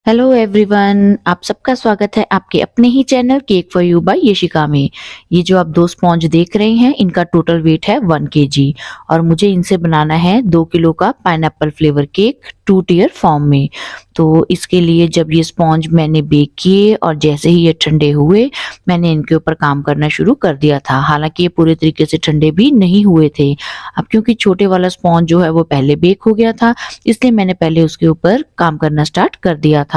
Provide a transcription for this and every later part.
Hello everyone, आप सबका स्वागत है आपके अपने ही channel cake for you by Yashika में। ये जो आप दो स्पॉन्ज देख रहे हैं, इनका टोटल वेट है 1 केजी और मुझे इनसे बनाना है 2 किलो का pineapple flavour cake 2 tier form में। तो इसके लिए जब ये स्पॉन्ज मैंने बेक किए और जैसे ही ये ठंडे हुए, मैंने इनके ऊपर काम करना शुरू कर दिया था। हालांकि ये पूरे तरीके से ठंडे भी नहीं हुए थे। अब क्योंकि छोटे वाला स्पॉन्ज जो है वो पहले बेक हो गया था, इसलिए मैंने पहले उसके ऊपर काम करना स्टार्ट कर दिया था।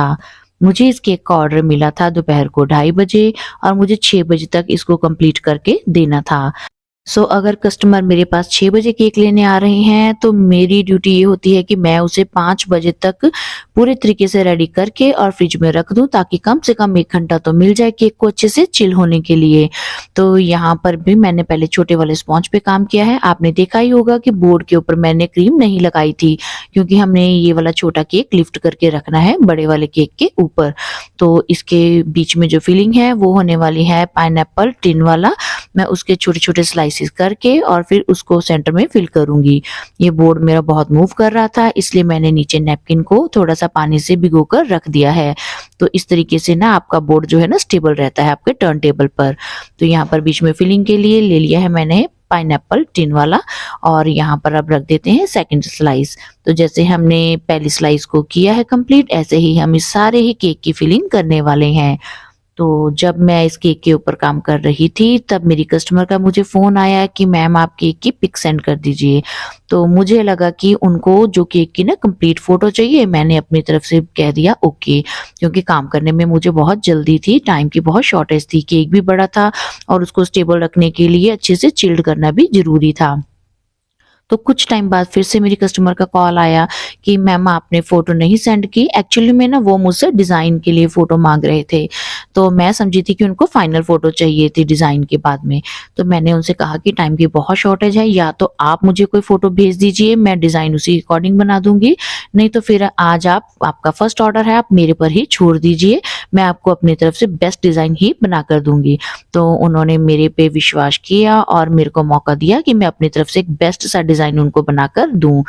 मुझे इस केक का ऑर्डर मिला था दोपहर को 2:30 बजे और मुझे 6 बजे तक इसको कंप्लीट करके देना था। अगर कस्टमर मेरे पास 6 बजे केक लेने आ रहे हैं तो मेरी ड्यूटी ये होती है कि मैं उसे 5 बजे तक पूरे तरीके से रेडी करके और फ्रिज में रख दूं, ताकि कम से कम 1 घंटा तो मिल जाए केक को अच्छे से चिल होने के लिए। तो यहाँ पर भी मैंने पहले छोटे वाले स्पॉन्ज पे काम किया है। आपने देखा ही होगा कि बोर्ड के ऊपर मैंने क्रीम नहीं लगाई थी, क्योंकि हमने ये वाला छोटा केक लिफ्ट करके रखना है बड़े वाले केक के ऊपर। तो इसके बीच में जो फिलिंग है वो होने वाली है पाइनएप्पल टिन वाला। मैं उसके छोटे-छोटे स्लाइसेस करके और फिर उसको सेंटर में फिल करूंगी। ये बोर्ड मेरा बहुत मूव कर रहा था, इसलिए मैंने नीचे नैपकिन को थोड़ा-सा पानी से भिगोकर रख दिया है। तो इस तरीके से ना आपका बोर्ड जो है ना स्टेबल रहता है आपके टर्न टेबल पर। तो यहाँ पर बीच में फिलिंग के लिए ले लिया है मैंने पाइनएप्पल टिन वाला और यहाँ पर अब रख देते हैं सेकंड स्लाइस। तो जैसे हमने पहली स्लाइस को किया है कंप्लीट, ऐसे ही हम इस सारे ही केक की फिलिंग करने वाले हैं। तो जब मैं इस केक के ऊपर काम कर रही थी, तब मेरी कस्टमर का मुझे फ़ोन आया कि मैम आप केक की पिक सेंड कर दीजिए। तो मुझे लगा कि उनको जो केक की ना कंप्लीट फ़ोटो चाहिए, मैंने अपनी तरफ से कह दिया ओके, क्योंकि काम करने में मुझे बहुत जल्दी थी, टाइम की बहुत शॉर्टेज थी, केक भी बड़ा था और उसको स्टेबल रखने के लिए अच्छे से चिल्ड करना भी ज़रूरी था। तो कुछ टाइम बाद फिर से मेरी कस्टमर का कॉल आया कि मैम आपने फ़ोटो नहीं सेंड की। एक्चुअली में ना वो मुझसे डिज़ाइन के लिए फ़ोटो माँग रहे थे। तो मैं समझी थी कि उनको फाइनल फ़ोटो चाहिए थी डिज़ाइन के बाद में। तो मैंने उनसे कहा कि टाइम की बहुत शॉर्टेज है, या तो आप मुझे कोई फ़ोटो भेज दीजिए, मैं डिज़ाइन उसी अकॉर्डिंग बना दूँगी, नहीं तो फिर आज आपका फर्स्ट ऑर्डर है, आप मेरे पर ही छोड़ दीजिए, मैं आपको अपनी तरफ से बेस्ट डिज़ाइन ही बना कर दूँगी। तो उन्होंने मेरे पे विश्वास किया और मेरे को मौका दिया कि मैं अपनी तरफ से एक बेस्ट सा डिज़ाइन उनको बनाकर दूँ।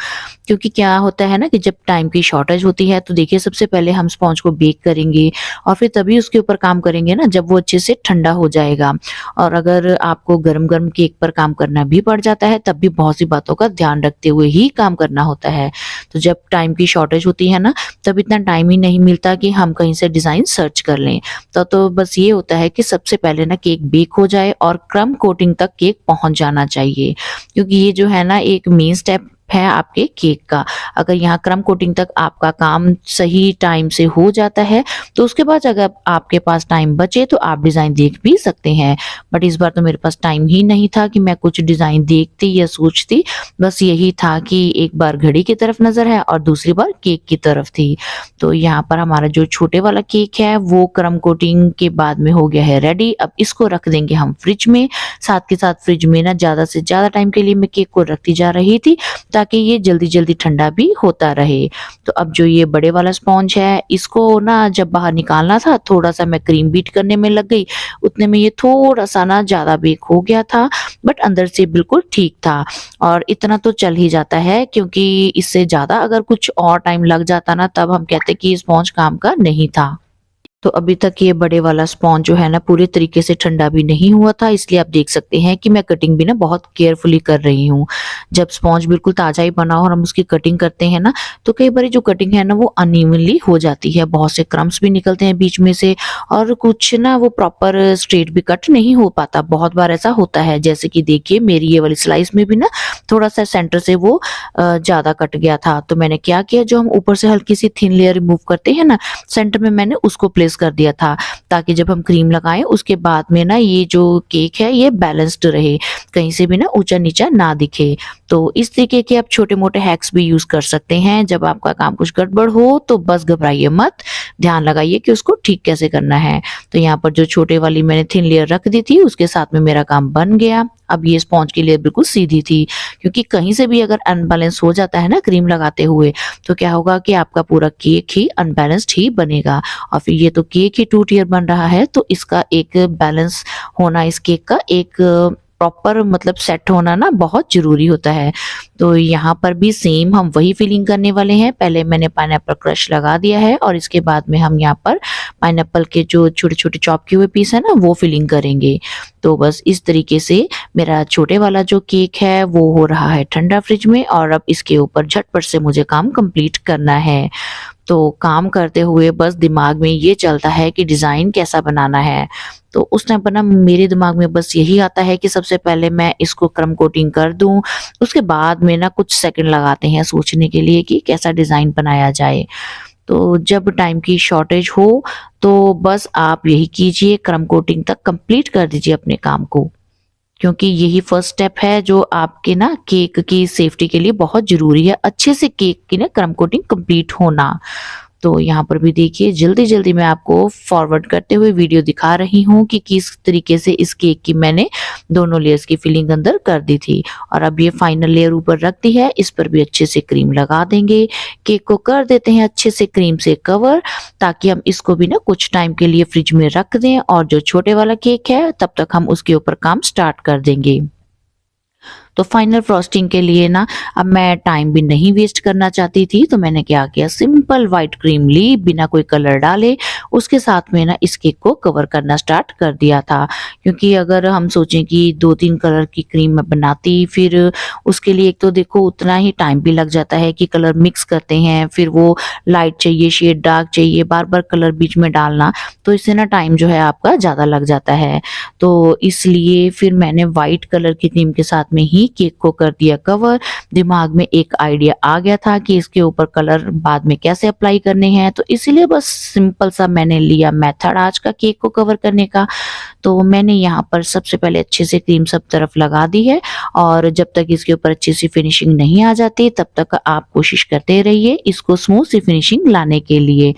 क्योंकि क्या होता है ना कि जब टाइम की शॉर्टेज होती है, तो देखिए सबसे पहले हम स्पॉन्ज को बेक करेंगे और फिर तभी उसके ऊपर काम करेंगे ना, जब वो अच्छे से ठंडा हो जाएगा। और अगर आपको गरम-गरम केक पर काम करना भी पड़ जाता है, तब भी बहुत सी बातों का ध्यान रखते हुए ही काम करना होता है। तो जब टाइम की शॉर्टेज होती है ना, तब इतना टाइम ही नहीं मिलता कि हम कहीं से डिज़ाइन सर्च कर लें। तो बस ये होता है कि सबसे पहले ना केक बेक हो जाए और क्रम्ब कोटिंग तक केक पहुँच जाना चाहिए। क्योंकि ये जो है ना एक मेन स्टेप है आपके केक का। अगर यहाँ क्रम्ब कोटिंग तक आपका काम सही टाइम से हो जाता है, तो उसके बाद अगर आपके पास टाइम बचे तो आप डिज़ाइन देख भी सकते हैं। बट इस बार तो मेरे पास टाइम ही नहीं था कि मैं कुछ डिज़ाइन देखती या सोचती। बस यही था कि एक बार घड़ी की तरफ नज़र है और दूसरी बार केक की तरफ थी। तो यहाँ पर हमारा जो छोटे वाला केक है वो क्रम्ब कोटिंग के बाद में हो गया है रेडी। अब इसको रख देंगे हम फ्रिज में। साथ के साथ फ्रिज में ना ज़्यादा से ज़्यादा टाइम के लिए मैं केक को रखती जा रही थी, ताकि ये जल्दी-जल्दी ठंडा भी होता रहे। तो अब जो ये बड़े वाला स्पॉन्ज है, इसको ना जब बाहर निकालना था, थोड़ा-सा मैं क्रीम बीट करने में लग गई। उतने में ये थोड़ा-सा ना ज़्यादा बेक हो गया था, बट अंदर से बिल्कुल ठीक था और इतना तो चल ही जाता है, क्योंकि इससे ज़्यादा अगर कुछ और टाइम लग जाता ना, तब हम कहते कि ये स्पॉन्ज काम का नहीं था। तो अभी तक ये बड़े वाला स्पॉन्ज जो है ना पूरे तरीके से ठंडा भी नहीं हुआ था, इसलिए आप देख सकते हैं कि मैं कटिंग भी ना बहुत केयरफुली कर रही हूँ। जब स्पॉन्ज बिल्कुल ताज़ा ही बना हो और हम उसकी कटिंग करते हैं ना, तो कई बारी जो कटिंग है ना वो अनइवनली हो जाती है, बहुत से क्रम्ब्स भी निकलते हैं बीच में से और कुछ ना वो प्रॉपर स्ट्रेट भी कट नहीं हो पाता। बहुत बार ऐसा होता है, जैसे कि देखिए मेरी ये वाली स्लाइस में भी ना थोड़ा-सा सेंटर से वो ज़्यादा कट गया था। तो मैंने क्या किया, जो हम ऊपर से हल्की सी थिन लेयर रिमूव करते हैं ना, सेंटर में मैंने उसको प्लेस कर दिया था, ताकि जब हम क्रीम लगाएं उसके बाद में ना ये जो केक है ये बैलेंस्ड रहे, कहीं से भी ना ऊंचा नीचा ना दिखे। तो इस तरीके के आप छोटे मोटे हैक्स भी यूज कर सकते हैं। जब आपका काम कुछ गड़बड़ हो तो बस घबराइए मत, ध्यान लगाइए कि उसको ठीक कैसे करना है। तो यहाँ पर जो छोटे वाली मैंने थिन लेयर रख दी थी, उसके साथ में मेरा काम बन गया। अब ये स्पॉन्ज की लेयर बिल्कुल सीधी थी, क्योंकि कहीं से भी अगर अनबैलेंस हो जाता है ना क्रीम लगाते हुए, तो क्या होगा कि आपका पूरा केक ही अनबैलेंस्ड ही बनेगा। और फिर ये तो केक ही 2 टियर बन रहा है, तो इसका एक बैलेंस होना इस केक का एक प्रॉपर मतलब सेट होना ना बहुत जरूरी होता है। तो यहाँ पर भी सेम हम वही फिलिंग करने वाले हैं। पहले मैंने पाइनएप्पल क्रश लगा दिया है और इसके बाद में हम यहाँ पर पाइनएप्पल के जो छोटे छोटे चॉप किए हुए पीस है ना वो फिलिंग करेंगे। तो बस इस तरीके से मेरा छोटे वाला जो केक है वो हो रहा है ठंडा फ्रिज में, और अब इसके ऊपर झटपट से मुझे काम कंप्लीट करना है। तो काम करते हुए बस दिमाग में ये चलता है कि डिज़ाइन कैसा बनाना है। तो उस टाइम पर ना मेरे दिमाग में बस यही आता है कि सबसे पहले मैं इसको क्रम कोटिंग कर दूं, उसके बाद में ना कुछ सेकंड लगाते हैं सोचने के लिए कि कैसा डिज़ाइन बनाया जाए। तो जब टाइम की शॉर्टेज हो तो बस आप यही कीजिए, क्रम कोटिंग तक कंप्लीट कर दीजिए अपने काम को, क्योंकि यही फर्स्ट स्टेप है जो आपके ना केक की सेफ्टी के लिए बहुत जरूरी है, अच्छे से केक की ना क्रम कोटिंग कंप्लीट होना। तो यहाँ पर भी देखिए जल्दी जल्दी मैं आपको फॉरवर्ड करते हुए वीडियो दिखा रही हूँ कि किस तरीके से इस केक की मैंने दोनों लेयर्स की फिलिंग अंदर कर दी थी। और अब ये फाइनल लेयर ऊपर रख दी है, इस पर भी अच्छे से क्रीम लगा देंगे। केक को कर देते हैं अच्छे से क्रीम से कवर, ताकि हम इसको भी ना कुछ टाइम के लिए फ्रिज में रख दें, और जो छोटे वाला केक है तब तक हम उसके ऊपर काम स्टार्ट कर देंगे। तो फाइनल फ्रॉस्टिंग के लिए ना अब मैं टाइम भी नहीं वेस्ट करना चाहती थी, तो मैंने क्या किया, सिंपल व्हाइट क्रीम ली बिना कोई कलर डाले, उसके साथ में ना इस केक को कवर करना स्टार्ट कर दिया था। क्योंकि अगर हम सोचें कि 2-3 कलर की क्रीम मैं बनाती, फिर उसके लिए एक तो देखो उतना ही टाइम भी लग जाता है कि कलर मिक्स करते हैं, फिर वो लाइट चाहिए शेड डार्क चाहिए, बार बार कलर बीच में डालना, तो इससे ना टाइम जो है आपका ज़्यादा लग जाता है। तो इसलिए फिर मैंने वाइट कलर की क्रीम के साथ में ही केक को कर दिया कवर। दिमाग में एक आइडिया आ गया था कि इसके ऊपर कलर बाद में कैसे अप्लाई करने हैं, तो इसीलिए बस सिंपल सा मैंने लिया मेथड आज का केक को कवर करने का। तो मैंने यहाँ पर सबसे पहले अच्छे से क्रीम सब तरफ लगा दी है, और जब तक इसके ऊपर अच्छी सी फिनिशिंग नहीं आ जाती तब तक आप कोशिश करते रहिए इसको स्मूथ सी फिनिशिंग लाने के लिए।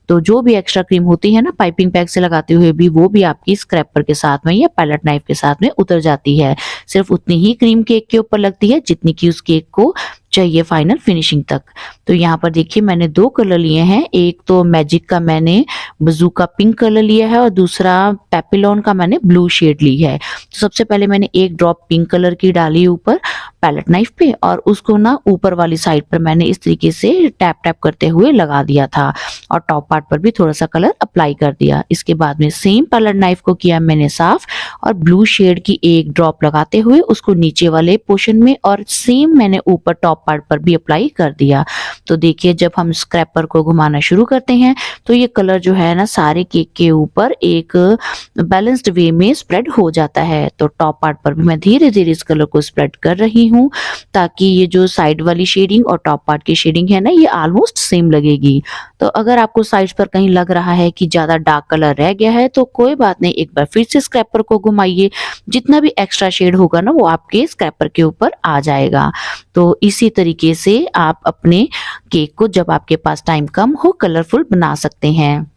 तो जो भी एक्स्ट्रा क्रीम होती है ना पाइपिंग पैक से लगाते हुए भी, वो भी आपकी स्क्रैपर के साथ में या पैलेट नाइफ के साथ में उतर जाती है। सिर्फ उतनी ही क्रीम केक के ऊपर लगती है जितनी की उस केक को चाहिए फाइनल फिनिशिंग तक। तो यहाँ पर देखिए मैंने 2 कलर लिए हैं, एक तो मैजिक का मैंने बजूका पिंक कलर लिया है और दूसरा पेपिलॉन का मैंने ब्लू शेड ली है। तो सबसे पहले मैंने एक ड्रॉप पिंक कलर की डाली ऊपर पैलेट नाइफ पे, और उसको ना ऊपर वाली साइड पर मैंने इस तरीके से टैप टैप करते हुए लगा दिया था, और टॉप पार्ट पर भी थोड़ा सा कलर अप्लाई कर दिया। इसके बाद में सेम पैलेट नाइफ को किया मैंने साफ, और ब्लू शेड की एक ड्रॉप लगाते हुए उसको नीचे वाले पोर्शन में और सेम मैंने ऊपर टॉप पार्ट पर भी अप्लाई कर दिया। तो देखिए जब हम स्क्रैपर को घुमाना शुरू करते हैं तो ये कलर जो है ना सारे केक के ऊपर एक बैलेंस्ड वे में स्प्रेड हो जाता है। तो टॉप पार्ट पर भी मैं धीरे धीरे इस कलर को स्प्रेड कर रही हूँ, ताकि ये जो साइड वाली शेडिंग और टॉप पार्ट की शेडिंग है ना ये ऑलमोस्ट सेम लगेगी। तो अगर आपको साइड्स पर कहीं लग रहा है कि ज्यादा डार्क कलर रह गया है तो कोई बात नहीं, एक बार फिर से स्क्रैपर को घुमाइए, जितना भी एक्स्ट्रा शेड होगा ना वो आपके स्क्रैपर के ऊपर आ जाएगा। तो इसी तरीके से आप अपने केक को जब आपके पास टाइम कम हो कलरफुल बना सकते हैं।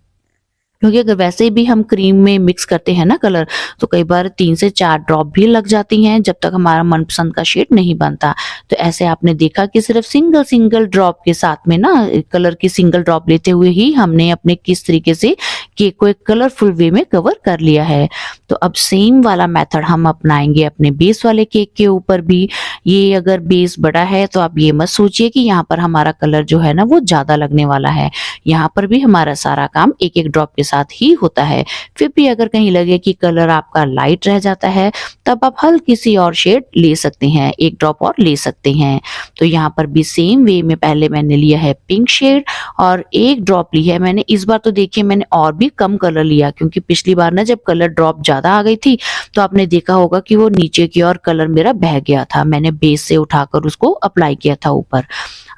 क्योंकि अगर वैसे भी हम क्रीम में मिक्स करते हैं ना कलर, तो कई बार 3 से 4 ड्रॉप भी लग जाती हैं जब तक हमारा मनपसंद का शेड नहीं बनता। तो ऐसे आपने देखा कि सिर्फ सिंगल सिंगल ड्रॉप के साथ में ना कलर की सिंगल ड्रॉप लेते हुए ही हमने अपने किस तरीके से केक को एक कलरफुल वे में कवर कर लिया है। तो अब सेम वाला मेथड हम अपनाएंगे अपने बेस वाले केक के ऊपर भी। ये अगर बेस बड़ा है तो आप ये मत सोचिए कि यहाँ पर हमारा कलर जो है ना वो ज्यादा लगने वाला है। यहाँ पर भी हमारा सारा काम एक एक ड्रॉप के साथ ही होता है। फिर भी अगर कहीं लगे कि कलर आपका लाइट रह जाता है तब आप हल्की सी और शेड ले सकते हैं, एक ड्रॉप और ले सकते हैं। तो यहाँ पर भी सेम वे में पहले मैंने लिया है पिंक शेड और एक ड्रॉप ली है मैंने। इस बार तो देखिए मैंने और भी कम कलर लिया, क्योंकि पिछली बार ना जब कलर ड्रॉप ज्यादा आ गई थी तो आपने देखा होगा कि वो नीचे की ओर कलर मेरा बह गया था। मैंने बेस से उठाकर उसको अप्लाई किया था ऊपर।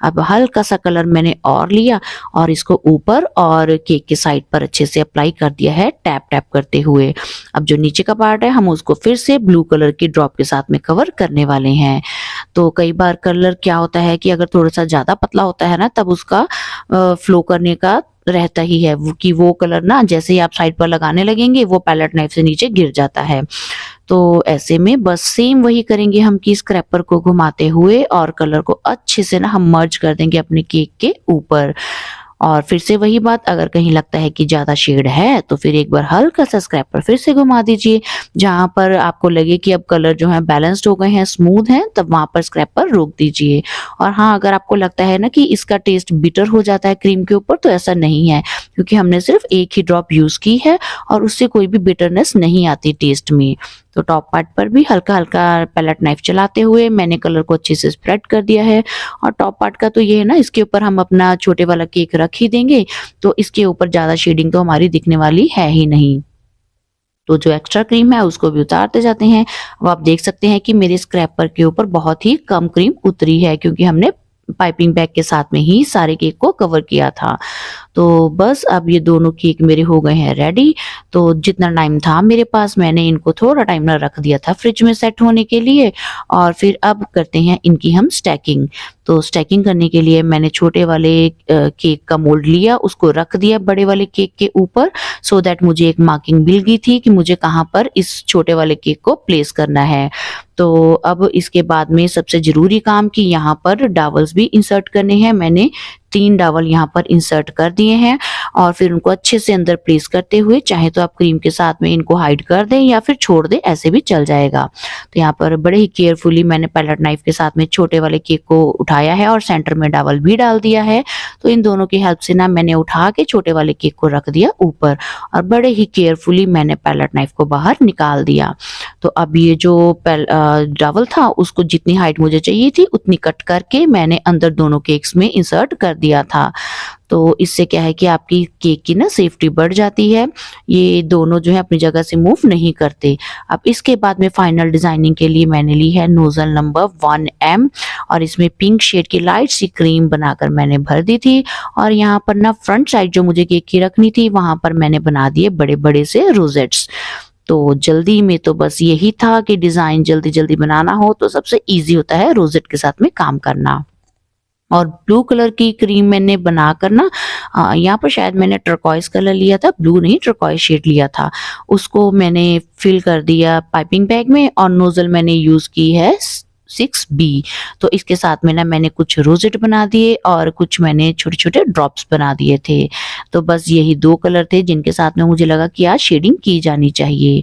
अब हल्का सा कलर मैंने और लिया और इसको ऊपर और केक के साइड पर अच्छे से अप्लाई कर दिया है टैप टैप करते हुए। अब जो नीचे का पार्ट है हम उसको फिर से ब्लू कलर की ड्रॉप के साथ में कवर करने वाले हैं। तो कई बार कलर क्या होता है कि अगर थोड़ा सा ज्यादा पतला होता है ना तब उसका फ्लो करने का रहता ही है कि वो कलर ना जैसे ही आप साइड पर लगाने लगेंगे वो पैलेट नाइफ से नीचे गिर जाता है। तो ऐसे में बस सेम वही करेंगे हम कि स्क्रैपर को घुमाते हुए और कलर को अच्छे से ना हम मर्ज कर देंगे अपने केक के ऊपर। और फिर से वही बात, अगर कहीं लगता है कि ज़्यादा शेड है तो फिर एक बार हल्का सा स्क्रैपर फिर से घुमा दीजिए। जहाँ पर आपको लगे कि अब कलर जो है बैलेंस्ड हो गए हैं, स्मूथ हैं, तब वहाँ पर स्क्रैपर रोक दीजिए। और हाँ, अगर आपको लगता है ना कि इसका टेस्ट बिटर हो जाता है क्रीम के ऊपर, तो ऐसा नहीं है, क्योंकि हमने सिर्फ एक ही ड्रॉप यूज़ की है और उससे कोई भी बिटरनेस नहीं आती टेस्ट में। तो टॉप पार्ट पर भी हल्का-हल्का पैलेट नाइफ चलाते हुए मैंने कलर को अच्छे से स्प्रेड कर दिया है। और टॉप पार्ट का तो ये है ना, इसके ऊपर हम अपना छोटे वाला केक रख ही देंगे, तो इसके ऊपर ज़्यादा शेडिंग तो हमारी दिखने वाली है ही नहीं। तो जो एक्स्ट्रा क्रीम है उसको भी उतारते जाते हैं। अब आप देख सकते हैं कि मेरे स्क्रैपर के ऊपर बहुत ही कम क्रीम उतरी है, क्योंकि हमने पाइपिंग बैग के साथ में ही सारे केक को कवर किया था। तो बस अब ये दोनों केक मेरे हो गए हैं रेडी। तो जितना टाइम था मेरे पास, मैंने इनको थोड़ा टाइम ना रख दिया था फ्रिज में सेट होने के लिए। और फिर अब करते हैं इनकी हम स्टैकिंग। तो स्टैकिंग करने के लिए मैंने छोटे वाले केक का मोल्ड लिया, उसको रख दिया बड़े वाले केक के ऊपर, सो दैट मुझे एक मार्किंग मिल गई थी कि मुझे कहाँ पर इस छोटे वाले केक को प्लेस करना है। तो अब इसके बाद में सबसे ज़रूरी काम कि यहाँ पर डावल्स भी इंसर्ट करने हैं। मैंने 3 डावल यहाँ पर इंसर्ट कर दिए हैं और फिर उनको अच्छे से अंदर प्लेस करते हुए, चाहे तो आप क्रीम के साथ में इनको हाइड कर दें या फिर छोड़ दें, ऐसे भी चल जाएगा। तो यहाँ पर बड़े ही केयरफुली मैंने पैलेट नाइफ के साथ में छोटे वाले केक को उठाया है और सेंटर में डावल भी डाल दिया है। तो इन दोनों की हेल्प से ना मैंने उठा के छोटे वाले केक को रख दिया ऊपर और बड़े ही केयरफुली मैंने पैलेट नाइफ को बाहर निकाल दिया। तो अब ये जो डावल था उसको जितनी हाइट मुझे चाहिए थी उतनी कट करके मैंने अंदर दोनों केक्स में इंसर्ट कर दिया था। तो इससे क्या है कि आपकी केक की ना सेफ्टी बढ़ जाती है, ये दोनों जो है अपनी जगह से मूव नहीं करते। अब इसके बाद में फाइनल डिजाइनिंग के लिए मैंने ली है नोजल नंबर 1M और इसमें पिंक शेड की लाइट सी क्रीम बनाकर मैंने भर दी थी। और यहाँ पर ना फ्रंट साइड जो मुझे केक की रखनी थी वहां पर मैंने बना दिए बड़े बड़े से रोजेट्स। तो जल्दी में तो बस यही था कि डिजाइन जल्दी जल्दी बनाना हो तो सबसे इजी होता है रोजेट के साथ में काम करना। और ब्लू कलर की क्रीम मैंने बनाकर ना, यहाँ पर शायद मैंने टर्कॉइस कलर लिया था, ब्लू नहीं टर्कॉइस शेड लिया था, उसको मैंने फिल कर दिया पाइपिंग बैग में। और नोजल मैंने यूज की है 6B। तो इसके साथ में ना मैंने कुछ रोजेट बना दिए और कुछ मैंने छोटे छोटे ड्रॉप्स बना दिए थे। तो बस यही 2 कलर थे जिनके साथ में मुझे लगा कि आज शेडिंग की जानी चाहिए।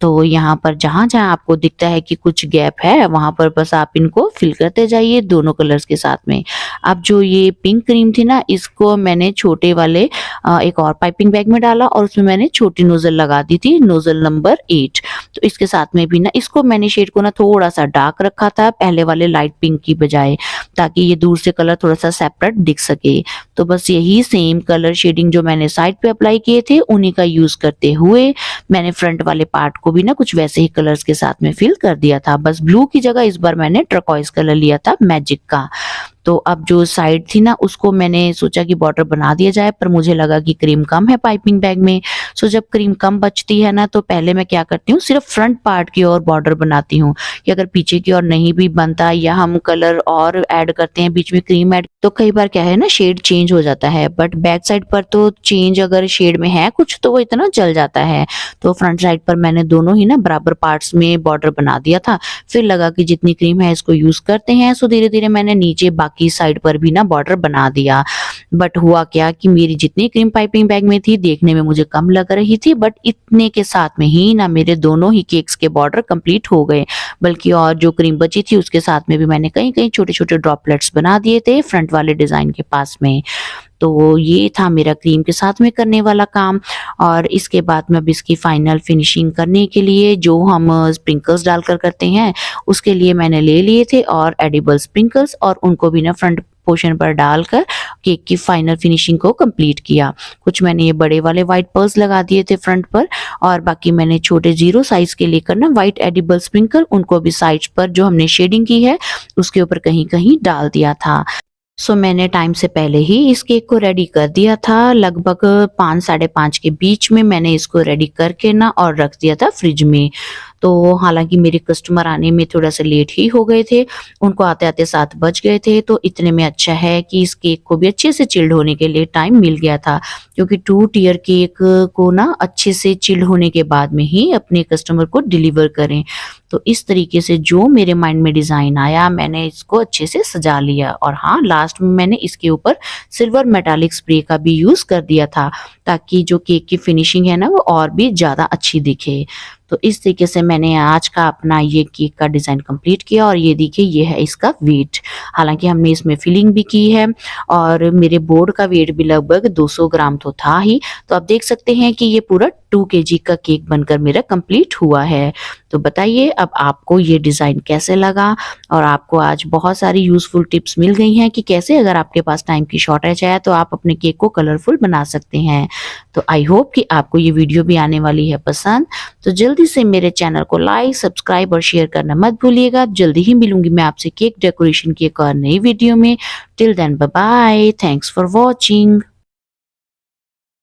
तो यहाँ पर जहाँ जहाँ आपको दिखता है कि कुछ गैप है वहां पर बस आप इनको फिल करते जाइए दोनों कलर्स के साथ में। अब जो ये पिंक क्रीम थी ना, इसको मैंने छोटे वाले एक और पाइपिंग बैग में डाला और उसमें मैंने छोटी नोजल लगा दी थी, नोजल नंबर 8। तो इसके साथ में भी ना इसको मैंने शेड को ना थोड़ा सा डार्क रखा था पहले वाले लाइट पिंक की बजाय, ताकि ये दूर से कलर थोड़ा सा सेपरेट दिख सके। तो बस यही सेम कलर शेडिंग जो मैंने साइड पे अप्लाई किए थे उन्हीं का यूज करते हुए मैंने फ्रंट वाले पार्ट को भी ना कुछ वैसे ही कलर्स के साथ में फिल कर दिया था। बस ब्लू की जगह इस बार मैंने टर्कॉइस कलर लिया था मैजिक का। तो अब जो साइड थी ना उसको मैंने सोचा कि बॉर्डर बना दिया जाए, पर मुझे लगा कि क्रीम कम है पाइपिंग बैग में। सो जब क्रीम कम बचती है ना तो पहले मैं क्या करती हूँ, सिर्फ फ्रंट पार्ट की ओर बॉर्डर बनाती हूँ, कि अगर पीछे की ओर नहीं भी बनता या हम कलर और ऐड करते हैं बीच में क्रीम ऐड, तो कई बार क्या है ना शेड चेंज हो जाता है। बट बैक साइड पर तो चेंज अगर शेड में है कुछ तो वो इतना चल जाता है। तो फ्रंट साइड पर मैंने दोनों ही ना बराबर पार्ट्स में बॉर्डर बना दिया था। फिर लगा कि जितनी क्रीम है इसको यूज करते हैं, सो धीरे धीरे मैंने नीचे बाकी साइड पर भी ना बॉर्डर बना दिया। बट हुआ क्या कि मेरी जितनी क्रीम पाइपिंग बैग में थी देखने में मुझे कम लग रही थी, बट इतने के साथ में ही ना मेरे दोनों ही केक्स के बॉर्डर कंप्लीट हो गए। बल्कि और जो क्रीम बची थी उसके साथ में भी मैंने कहीं कहीं छोटे छोटे ड्रॉपलेट्स बना दिए थे फ्रंट वाले डिजाइन के पास में। तो ये था मेरा क्रीम के साथ में करने वाला काम। और इसके बाद में अब इसकी फाइनल फिनिशिंग करने के लिए जो हम स्प्रिंकल्स डालकर करते हैं उसके लिए मैंने ले लिए थे और एडिबल स्प्रिंकल्स, और उनको भी ना फ्रंट पोर्शन पर डालकर केक की फाइनल फिनिशिंग को कंप्लीट किया। कुछ मैंने ये बड़े वाले व्हाइट पर्ल्स लगा दिए थे फ्रंट पर, और बाकी मैंने छोटे 0 साइज के लेकर ना व्हाइट एडिबल स्प्रिंकल उनको भी साइड पर जो हमने शेडिंग की है उसके ऊपर कहीं कहीं डाल दिया था। सो मैंने टाइम से पहले ही इस केक को रेडी कर दिया था, लगभग 5 साढ़े 5 के बीच में मैंने इसको रेडी करके ना और रख दिया था फ्रिज में। तो हालाँकि मेरे कस्टमर आने में थोड़ा-सा लेट ही हो गए थे, उनको आते-आते 7 बज गए थे, तो इतने में अच्छा है कि इस केक को भी अच्छे से चिल्ड होने के लिए टाइम मिल गया था, क्योंकि 2 टियर केक को ना अच्छे से चिल्ड होने के बाद में ही अपने कस्टमर को डिलीवर करें। तो इस तरीके से जो मेरे माइंड में डिज़ाइन आया, मैंने इसको अच्छे से सजा लिया और हाँ, लास्ट में मैंने इसके ऊपर सिल्वर मेटालिक स्प्रे का भी यूज़ कर दिया था, ताकि जो केक की फिनिशिंग है ना, वो और भी ज़्यादा अच्छी दिखे। तो इस तरीके से मैंने आज का अपना ये केक का डिज़ाइन कंप्लीट किया और ये देखिए ये है इसका वेट। हालाँकि हमने इसमें फिलिंग भी की है और मेरे बोर्ड का वेट भी लगभग 200 ग्राम तो था ही। तो आप देख सकते हैं कि ये पूरा 2 केजी का केक बनकर मेरा कंप्लीट हुआ है। तो बताइए अब आपको ये डिज़ाइन कैसे लगा? और आपको आज बहुत सारी यूज़फुल टिप्स मिल गई हैं कि कैसे अगर आपके पास टाइम की शॉर्टेज है तो आप अपने केक को कलरफुल बना सकते हैं। तो आई होप कि आपको ये वीडियो भी आने वाली है पसंद। तो जल्दी से मेरे चैनल को लाइक, सब्सक्राइब और शेयर करना मत भूलिएगा। जल्दी ही मिलूंगी मैं आपसे केक डेकोरेशन की एक और नई वीडियो में। Till then bye bye. Thanks for watching.